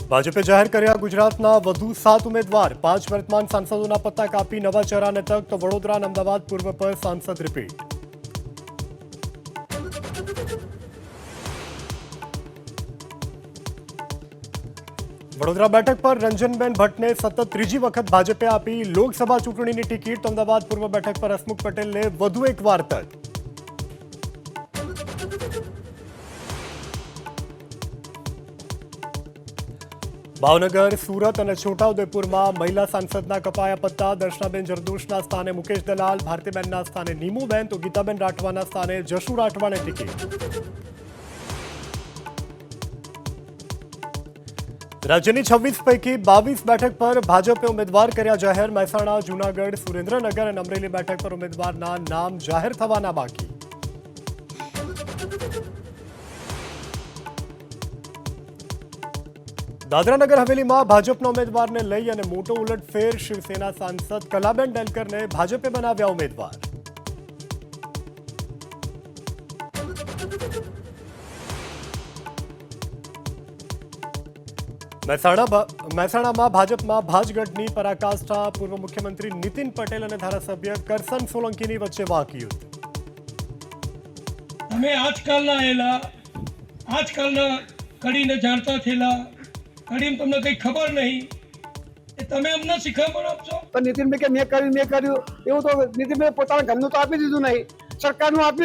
ભાજપે જાહેર કર્યા ગુજરાતના વધુ 7 ઉમેદવાર, 5 વર્તમાન સાંસદોના પત્તા કાપી નવા ચહેરાને તક, તો વડોદરા અને અમદાવાદ પૂર્વ પર સાંસદ રિપીટ. વડોદરા બેઠક પર રંજનબેન ભટ્ટને સતત ત્રીજી વખત ભાજપે આપી લોકસભા ચૂંટણીની ટિકિટ, તો અમદાવાદ પૂર્વ બેઠક પર હસમુખ પટેલને વધુ એકવાર તક. ભાવનગર, સુરત અને છોટાઉદેપુરમાં મહિલા સાંસદના કપાયા પત્તા, દર્શનાબેન જરદોશના સ્થાને મુકેશ દલાલ, ભારતીબેનના સ્થાને નીમુબેન, તો ગીતાબેન રાઠવાના સ્થાને જશુ રાઠવાને ટિકિટ. રાજ્યની 26 પૈકી 22 બેઠક પર ભાજપે ઉમેદવાર કર્યા જાહેર. મહેસાણા, જૂનાગઢ, સુરેન્દ્રનગર અને અમરેલી બેઠક પર ઉમેદવારના નામ જાહેર થવાના બાકી. દાદરાનગર હવેલીમાં ભાજપના ઉમેદવારને લઈ અને મોટો ઉલટફેર, શિવસેના સાંસદ કલાબેન ડેલકરને ભાજપે બનાવ્યા ઉમેદવાર. મહેસાણામાં ભાજપમાં ભાજગઢની પરાકાષ્ઠા, પૂર્વ મુખ્યમંત્રી નીતિન પટેલ અને ધારાસભ્ય કરસન સોલંકીની વચ્ચે વાકયુદ્ધ. અમે આજકાલના કડીને જાણતા થયેલા, કડીને તમને કંઈ ખબર નહીં, એ તમે અમને શીખવણ આપશો. પણ નીતિનભાઈ કે મેં કર્યું એવું તો નીતિનભાઈ પોતાના ઘરનું તો આપી દીધું નહીં, સરકારનું આપ્યું